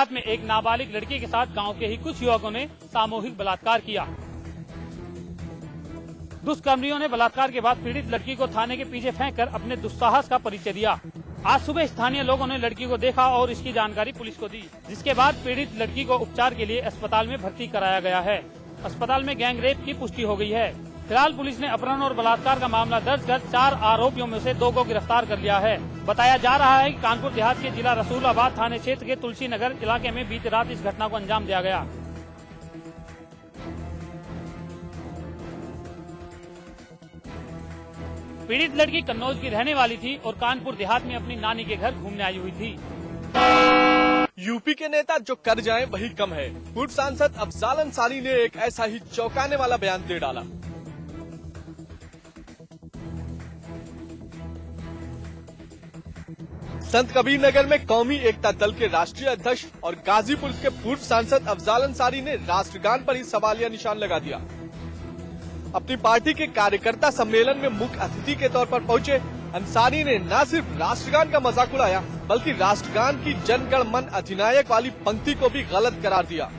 देहात में एक नाबालिग लड़की के साथ गांव के ही कुछ युवकों ने सामूहिक बलात्कार किया। दुष्कर्मियों ने बलात्कार के बाद पीड़ित लड़की को थाने के पीछे फेंककर अपने दुस्साहस का परिचय दिया। आज सुबह स्थानीय लोगों ने लड़की को देखा और इसकी जानकारी पुलिस को दी, जिसके बाद पीड़ित लड़की को उपचार के लिए अस्पताल में भर्ती कराया गया है। अस्पताल में गैंग रेप की पुष्टि हो गई है। फिलहाल पुलिस ने अपहरण और बलात्कार का मामला दर्ज कर 4 आरोपियों में से 2 को गिरफ्तार कर लिया है। बताया जा रहा है कि कानपुर देहात के जिला रसूलाबाद थाने क्षेत्र के तुलसी नगर इलाके में बीती रात इस घटना को अंजाम दिया गया। पीड़ित लड़की कन्नौज की रहने वाली थी और कानपुर देहात में अपनी नानी के घर घूमने आई हुई थी। यूपी के नेता जो कर जाएं वही कम है। पूर्व सांसद अफजाल अंसारी ने एक ऐसा ही चौंकाने वाला बयान दे डाला। संत कबीर नगर में कौमी एकता दल के राष्ट्रीय अध्यक्ष और गाजीपुर के पूर्व सांसद अफजाल अंसारी ने राष्ट्रगान पर ही सवालिया निशान लगा दिया। अपनी पार्टी के कार्यकर्ता सम्मेलन में मुख्य अतिथि के तौर पर पहुंचे अंसारी ने न सिर्फ राष्ट्रगान का मजाक उड़ाया बल्कि राष्ट्रगान की जनगण मन अधिनायक वाली पंक्ति को भी गलत करार दिया।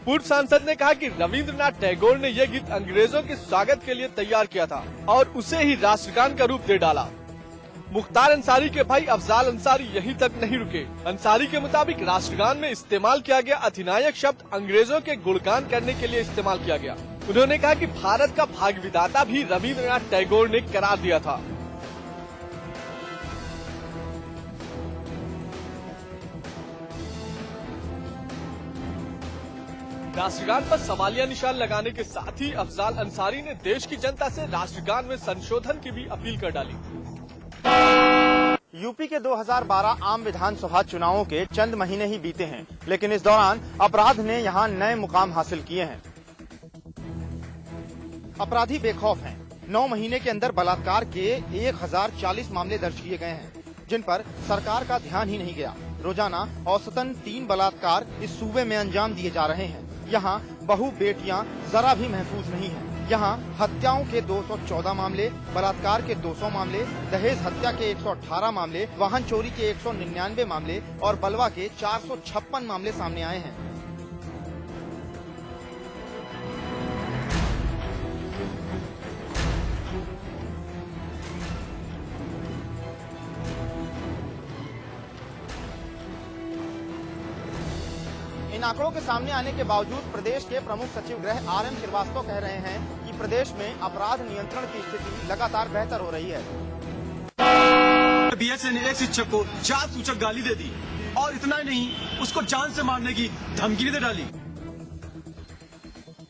पूर्व सांसद ने कहा कि रविंद्रनाथ टैगोर ने यह गीत अंग्रेजों के स्वागत के लिए तैयार किया था और उसे ही राष्ट्रगान का रूप दे डाला। मुख्तार अंसारी के भाई अफजाल अंसारी यहीं तक नहीं रुके। अंसारी के मुताबिक राष्ट्रगान में इस्तेमाल किया गया अधिनायक शब्द अंग्रेजों के गुणगान करने के लिए इस्तेमाल किया गया। उन्होंने कहा कि भारत का भाग्य विधाता भी रविंद्रनाथ टैगोर ने करार दिया था। राष्ट्रगान पर सवालिया निशान लगाने के साथ ही अफजाल अंसारी ने देश की जनता से राष्ट्रगान में संशोधन की भी अपील कर डाली। यूपी के 2012 आम विधानसभा चुनावों के चंद महीने ही बीते हैं, लेकिन इस दौरान अपराध ने यहां नए मुकाम हासिल किए हैं। अपराधी बेखौफ हैं। 9 महीने के अंदर बलात्कार के 1040 मामले दर्ज किए गए हैं, जिन पर सरकार का ध्यान ही नहीं गया। रोजाना औसतन 3 बलात्कार इस सूबे में अंजाम दिए जा रहे हैं। यहाँ बहू बेटियां जरा भी महफूज नहीं हैं। यहाँ हत्याओं के 214 मामले, बलात्कार के 200 मामले, दहेज हत्या के 118 मामले, वाहन चोरी के 199 मामले और बलवा के 456 मामले सामने आए हैं। इन आंकड़ों के सामने आने के बावजूद प्रदेश के प्रमुख सचिव गृह RM श्रीवास्तव कह रहे हैं कि प्रदेश में अपराध नियंत्रण की स्थिति लगातार बेहतर हो रही है। BSA ने एक शिक्षक को 4 सूचक गाली दे दी और इतना ही नहीं, उसको जान से मारने की धमकी भी दे डाली,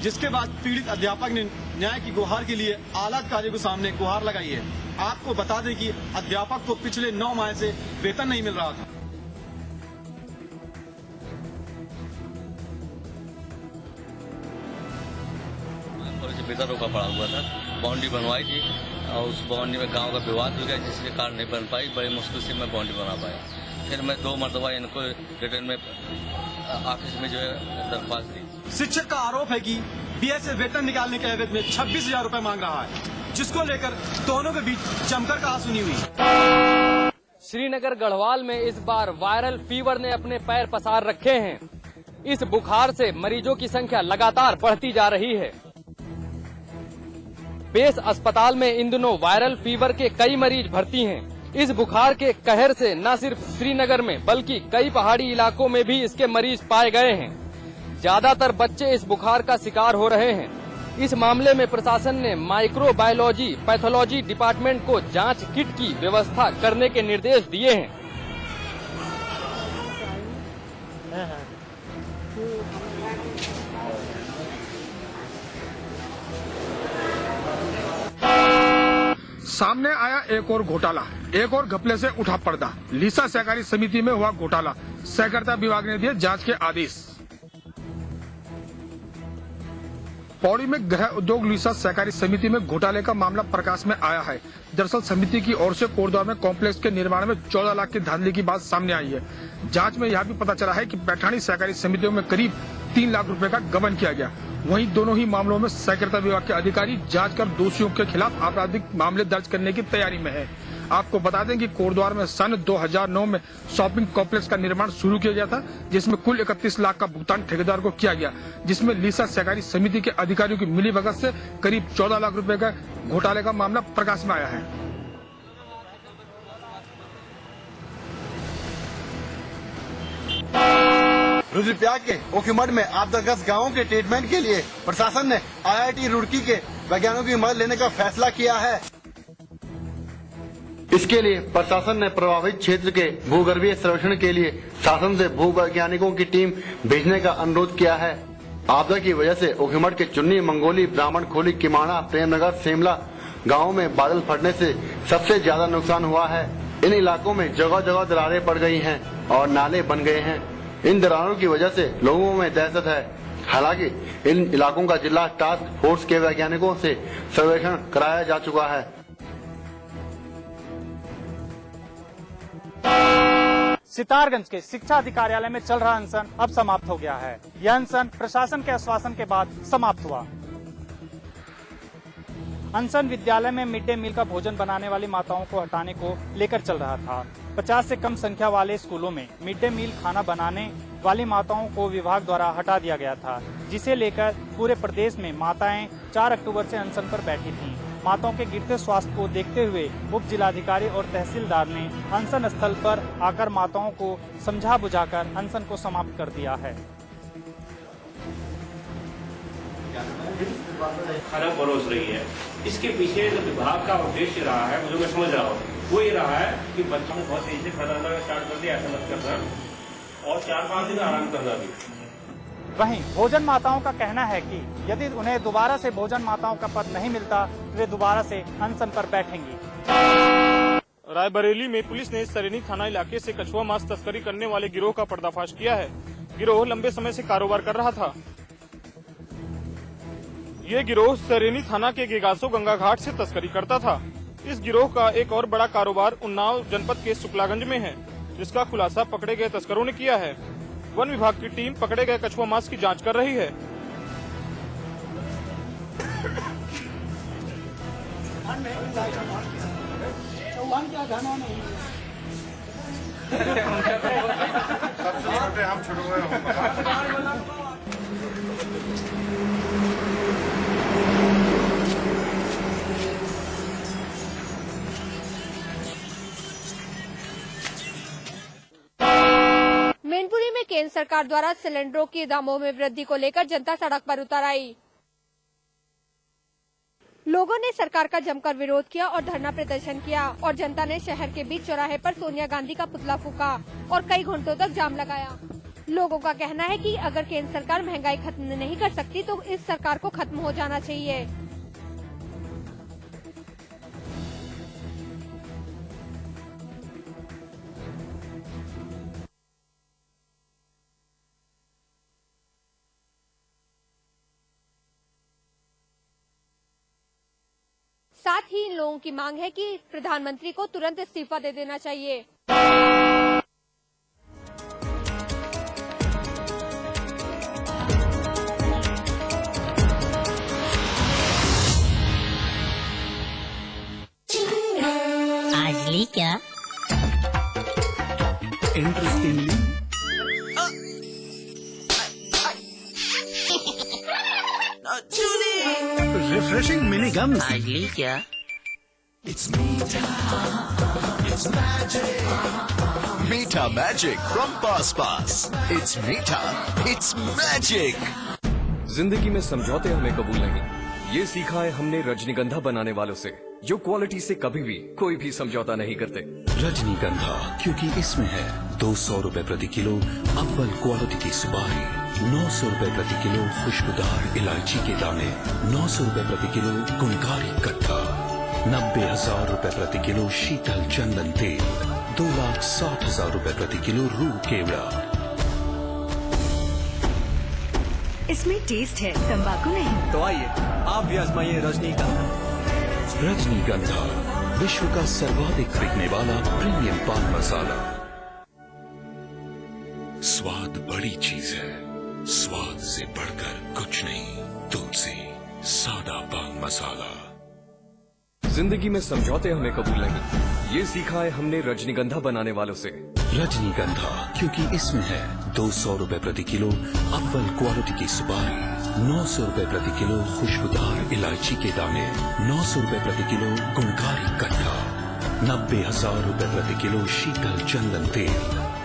जिसके बाद पीड़ित अध्यापक ने न्याय की गुहार के लिए आला अधिकारियों के सामने गुहार लगाई है। आपको बता दें कि अध्यापक को पिछले 9 माह से वेतन नहीं मिल रहा था। बेहतर रोका पड़ा हुआ था, बाउंड्री बनवाई थी और उस बाउंड्री में गांव का विवाद हो गया, जिसके कारण नहीं बन पाई। बड़ी मुश्किल से मैं बाउंड्री बना पाया। फिर मैं 2 मरतबा इनको रिटर्न में ऑफिस में जो है दरख्वास्त दी। शिक्षक का आरोप है कि BSA वेतन निकालने के एवज में 26,000 रुपए मांग रहा है, जिसको लेकर दोनों के बीच जमकर कहासुनी हुई। श्रीनगर गढ़वाल में इस बार वायरल फीवर ने अपने पैर पसार रखे हैं। इस बुखार से मरीजों की संख्या लगातार बढ़ती जा रही है। बेस अस्पताल में इन दिनों वायरल फीवर के कई मरीज भर्ती हैं। इस बुखार के कहर से न सिर्फ श्रीनगर में बल्कि कई पहाड़ी इलाकों में भी इसके मरीज पाए गए हैं। ज्यादातर बच्चे इस बुखार का शिकार हो रहे हैं। इस मामले में प्रशासन ने माइक्रोबायोलॉजी पैथोलॉजी डिपार्टमेंट को जांच किट की व्यवस्था करने के निर्देश दिए हैं। सामने आया एक और घोटाला, एक और घपले से उठा पर्दा। लीसा सहकारी समिति में हुआ घोटाला, सहकारिता विभाग ने दिए जांच के आदेश। पौड़ी में गृह उद्योग लीसा सहकारी समिति में घोटाले का मामला प्रकाश में आया है। दरअसल समिति की ओर से कोटद्वार में कॉम्प्लेक्स के निर्माण में 14 लाख की धांधली की बात सामने आई है। जांच में यह भी पता चला है कि पैठानी सहकारी समितियों में करीब 3 लाख रुपए का गबन किया गया। वहीं दोनों ही मामलों में सहकारिता विभाग के अधिकारी जांच कर दोषियों के खिलाफ आपराधिक मामले दर्ज करने की तैयारी में है। आपको बता दें कि कोटद्वार में सन 2009 में शॉपिंग कॉम्प्लेक्स का निर्माण शुरू किया गया था, जिसमें कुल 31 लाख का भुगतान ठेकेदार को किया गया, जिसमें लीसा सहकारी समिति के अधिकारियों की मिलीभगत से करीब 14 लाख रुपए का घोटाले का मामला प्रकाश में आया है। रुद्रप्रयाग के ओखीमठ में आपदाग्रस्त गांवों के ट्रीटमेंट के लिए प्रशासन ने IIT रुड़की के वैज्ञानिकों की मदद लेने का फैसला किया है। इसके लिए प्रशासन ने प्रभावित क्षेत्र के भूगर्भीय सर्वेक्षण के लिए शासन से भूवैज्ञानिकों की टीम भेजने का अनुरोध किया है। आपदा की वजह से ओखीमठ के चुन्नी, मंगोली, ब्राह्मण खोली, किमाना, प्रेमनगर, सेमला गाँव में बादल फटने से सबसे ज्यादा नुकसान हुआ है। इन इलाकों में जगह जगह दरारें पड़ गई हैं और नाले बन गए हैं। इन दरारों की वजह से लोगों में दहशत है। हालांकि इन इलाकों का जिला टास्क फोर्स के वैज्ञानिकों से सर्वेक्षण कराया जा चुका है। सितारगंज के शिक्षा अधिकारियालय में चल रहा अनशन अब समाप्त हो गया है। यह अनशन प्रशासन के आश्वासन के बाद समाप्त हुआ। अनशन विद्यालय में मिड डे मील का भोजन बनाने वाली माताओं को हटाने को लेकर चल रहा था। 50 से कम संख्या वाले स्कूलों में मिड डे मील खाना बनाने वाली माताओं को विभाग द्वारा हटा दिया गया था, जिसे लेकर पूरे प्रदेश में माताएं 4 अक्टूबर से अनशन पर बैठी थीं। माताओं के गिरते स्वास्थ्य को देखते हुए उप जिलाधिकारी और तहसीलदार ने अनशन स्थल पर आकर माताओं को समझा बुझाकर अनशन को समाप्त कर दिया है। खाना परोस रही है, इसके पीछे जो विभाग का उद्देश्य रहा है, मुझे मैं समझ रहा हूँ, वो ये रहा है कि बच्चों को बहुत तेजी से खाना बनाना स्टार्ट कर दिया, ऐसा मत करना और 4-5 दिन आराम करना भी। वहीं भोजन माताओं का कहना है कि यदि उन्हें दोबारा से भोजन माताओं का पद नहीं मिलता तो वे दोबारा से अनशन पर बैठेंगी। रायबरेली में पुलिस ने सरेनी थाना इलाके से कछुआ मांस तस्करी करने वाले गिरोह का पर्दाफाश किया है। गिरोह लंबे समय से कारोबार कर रहा था। ये गिरोह सरेनी थाना के गेगासो गंगा घाट से तस्करी करता था। इस गिरोह का एक और बड़ा कारोबार उन्नाव जनपद के शुक्लागंज में है, जिसका खुलासा पकड़े गए तस्करों ने किया है। वन विभाग की टीम पकड़े गए कछुआ मांस की जांच कर रही है। मैनपुरी में केंद्र सरकार द्वारा सिलेंडरों के दामों में वृद्धि को लेकर जनता सड़क पर उतर आई। लोगों ने सरकार का जमकर विरोध किया और धरना प्रदर्शन किया और जनता ने शहर के बीच चौराहे पर सोनिया गांधी का पुतला फूका और कई घंटों तक जाम लगाया। लोगों का कहना है कि अगर केंद्र सरकार महंगाई खत्म नहीं कर सकती तो इस सरकार को खत्म हो जाना चाहिए। साथ ही इन लोगों की मांग है कि प्रधानमंत्री को तुरंत इस्तीफा दे देना चाहिए। आज ली क्या? इंटरेस्टिंगली रिफ्रेशिंग मिनी गम। आज ली क्या? It's Meeta. It's magic. Meeta magic from Pass Pass. It's Meeta. It's magic. जिंदगी में समझौते हमें कबूल नहीं, ये सीखा है हमने रजनीगंधा बनाने वालों से, जो क्वालिटी से कभी भी कोई भी समझौता नहीं करते। रजनीगंधा, क्योंकि इसमें है 200 रुपए प्रति किलो अव्वल क्वालिटी की सुपारी, 900 रुपए प्रति किलो खुशबूदार इलायची के दाने, 900 रुपए प्रति किलो गुणकारी कट्टा, 90,000 रुपए प्रति किलो शीतल चंदन तेल, 2,60,000 रुपए प्रति किलो रूह केवड़ा। इसमें टेस्ट है, तंबाकू नहीं। तो आइए आप भी आजमाइए रजनीगंधा। रजनीगंधा, विश्व का सर्वाधिक बिकने वाला प्रीमियम पान मसाला। स्वाद बड़ी चीज है, स्वाद से बढ़कर कुछ नहीं। तुलसी सादा पान मसाला। जिंदगी में समझौते हमें कबूल नहीं, ये सीखा है हमने रजनीगंधा बनाने वालों से। रजनीगंधा, क्योंकि इसमें है 200 रुपए प्रति किलो अव्वल क्वालिटी की सुपारी, 900 रुपए प्रति किलो खुशबूदार इलायची के दाने, 900 रुपए प्रति किलो गुणकारी कट्टा, 90,000 रुपए प्रति किलो शीतल चंदन तेल,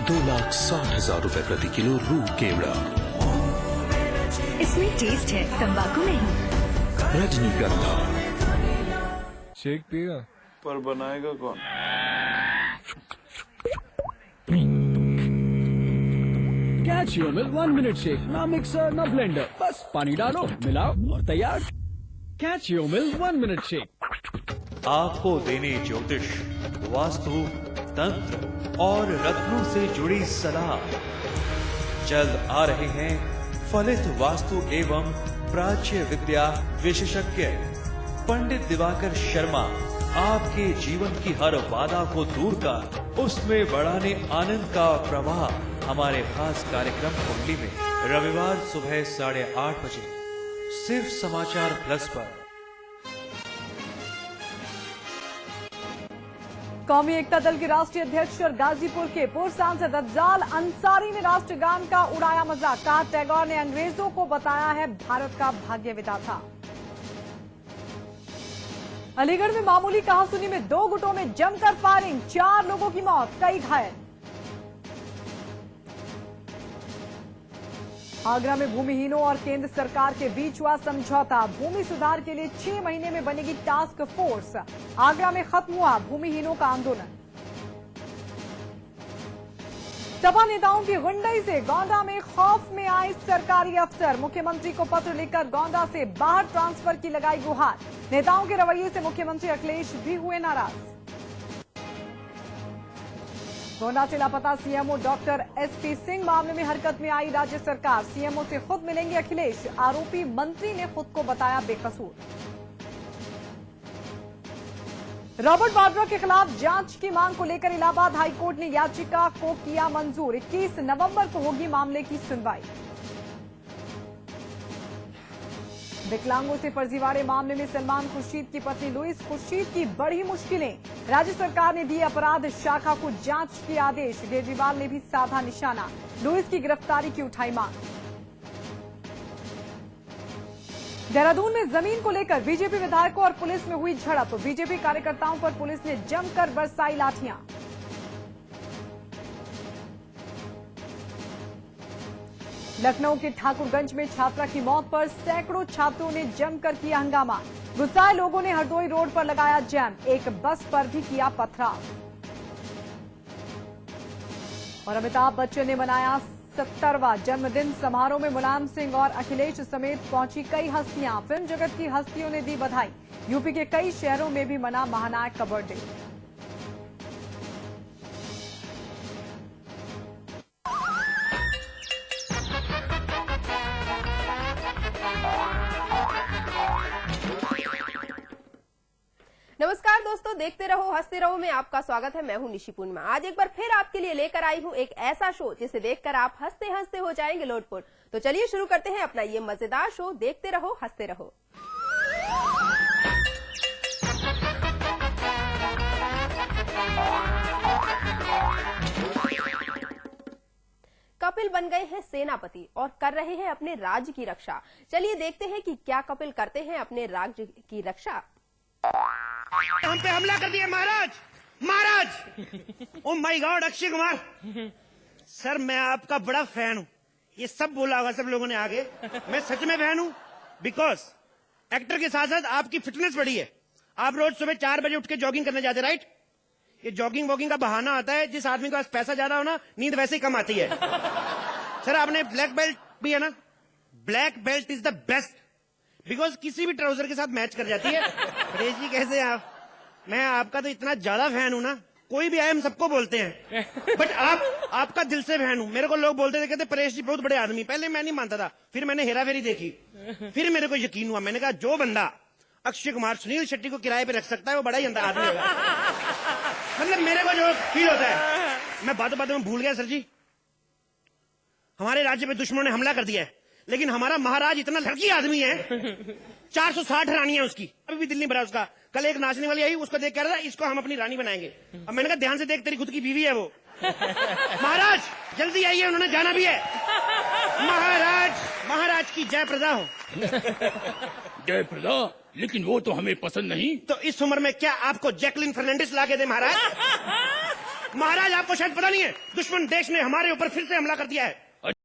2,60,000 रुपए प्रति किलो रूह केवड़ा। इसमें टेस्ट है, तंबाकू नहीं। रजनीगंधा। शेक पिएगा पर बनाएगा कौन? Catch your milk 1 minute shake, ना मिक्सर ना ब्लेंडर, बस पानी डालो, मिलाओ और तैयार। Catch your milk 1 minute shake. आपको देने ज्योतिष, वास्तु, तंत्र और रत्नों से जुड़ी सलाह। जल्द आ रहे हैं फलित वास्तु एवं प्राच्य विद्या विशेषज्ञ पंडित दिवाकर शर्मा। आपके जीवन की हर बाधा को दूर कर उसमें बढ़ाने आनंद का प्रवाह हमारे खास कार्यक्रम कुंडली में रविवार सुबह 8:30 बजे सिर्फ समाचार प्लस पर। कौमी एकता दल के राष्ट्रीय अध्यक्ष और गाजीपुर के पूर्व सांसद अफजाल अंसारी ने राष्ट्रगान का उड़ाया मजाक। कहा, टैगोर ने अंग्रेजों को बताया है भारत का भाग्य विधाता। अलीगढ़ में मामूली कहासुनी में 2 गुटों में जमकर फायरिंग, 4 लोगों की मौत, कई घायल। आगरा में भूमिहीनों और केंद्र सरकार के बीच हुआ समझौता। भूमि सुधार के लिए 6 महीने में बनेगी टास्क फोर्स। आगरा में खत्म हुआ भूमिहीनों का आंदोलन। सपा नेताओं की गुंडई से गोंडा में खौफ में आए सरकारी अफसर। मुख्यमंत्री को पत्र लिखकर गोंडा से बाहर ट्रांसफर की लगाई गुहार। नेताओं के रवैये से मुख्यमंत्री अखिलेश भी हुए नाराज। गोंडा से लापता सीएमओ डॉक्टर एसपी सिंह मामले में हरकत में आई राज्य सरकार। सीएमओ से खुद मिलेंगे अखिलेश। आरोपी मंत्री ने खुद को बताया बेकसूर। रॉबर्ट वाड्रा के खिलाफ जांच की मांग को लेकर इलाहाबाद हाईकोर्ट ने याचिका को किया मंजूर। 21 नवंबर को होगी मामले की सुनवाई। विकलांगों से फर्जीवाड़े मामले में सलमान खुर्शीद की पत्नी लुइस खुर्शीद की बड़ी मुश्किलें। राज्य सरकार ने दिए अपराध शाखा को जांच के आदेश। केजरीवाल ने भी साधा निशाना। लुइस की गिरफ्तारी की उठाई मांग। देहरादून में जमीन को लेकर बीजेपी विधायकों और पुलिस में हुई झड़प। बीजेपी कार्यकर्ताओं पर पुलिस ने जमकर बरसाई लाठियां। लखनऊ के ठाकुरगंज में छात्रा की मौत पर सैकड़ों छात्रों ने जमकर किया हंगामा। गुस्साए लोगों ने हरदोई रोड पर लगाया जैम। एक बस पर भी किया पथराव। और अमिताभ बच्चन ने मनाया 70वां जन्मदिन। समारोह में मुलायम सिंह और अखिलेश समेत पहुंची कई हस्तियां। फिल्म जगत की हस्तियों ने दी बधाई। यूपी के कई शहरों में भी मना महानायक का बर्थडे। नमस्कार दोस्तों, देखते रहो हंसते रहो में आपका स्वागत है। मैं हूं निशि पूर्णिमा। आज एक बार फिर आपके लिए लेकर आई हूं एक ऐसा शो जिसे देखकर आप हंसते हंसते हो जाएंगे लोटपोट। तो चलिए शुरू करते हैं अपना ये मजेदार शो। देखते रहो हंसते रहो। कपिल बन गए हैं सेनापति और कर रहे हैं अपने राज्य की रक्षा। चलिए देखते हैं कि क्या कपिल करते हैं अपने राज्य की रक्षा। हम पे हमला कर दिया महाराज। महाराज oh my god, Akshay Kumar sir, मैं आपका बड़ा फैन हूँ। ये सब बोला होगा सब लोगों ने आगे। मैं सच में फैन हूँ बिकॉज एक्टर के साथ साथ आपकी फिटनेस बढ़ी है। आप रोज सुबह 4 बजे उठ के जॉगिंग करने जाते, राइट? ये जॉगिंग वॉगिंग का बहाना आता है। जिस आदमी के पास पैसा ज्यादा हो ना, नींद वैसे ही कम आती है। सर आपने ब्लैक बेल्ट भी है ना? Black belt is the best because किसी भी ट्राउजर के साथ मैच कर जाती है। परेश जी कैसे हैं आप? मैं आपका तो इतना ज्यादा फैन हूं ना, कोई भी आए हम सबको बोलते हैं। बट आपका दिल से फैन हूं। मेरे को लोग बोलते थे, कहते परेश जी बहुत बड़े आदमी। पहले मैं नहीं मानता था, फिर मैंने हेरा फेरी देखी, फिर मेरे को यकीन हुआ। मैंने कहा जो बंदा अक्षय कुमार सुनील शेट्टी को किराए पे रख सकता है वो बड़ा ही अंदर आदमी होगा। मतलब मेरे को जो फील होता है, मैं बातों बातों में भूल गया सर जी। हमारे राज्य पे दुश्मनों ने हमला कर दिया है, लेकिन हमारा महाराज इतना लड़की आदमी है। 460 रानी है उसकी, अभी भी दिल नहीं भरा उसका। कल एक नाचने वाली आई, उसको देख कह रहा था इसको हम अपनी रानी बनाएंगे। अब मैंने कहा ध्यान से देख, तेरी खुद की बीवी है वो। महाराज जल्दी आइए, उन्होंने जाना भी है। महाराज की जय प्रदा हो। जय प्रदा, लेकिन वो तो हमें पसंद नहीं। तो इस उम्र में क्या आपको जैकलिन फर्नांडिस ला के दे महाराज? महाराज आपको शायद पता नहीं है, दुश्मन देश ने हमारे ऊपर फिर से हमला कर दिया है।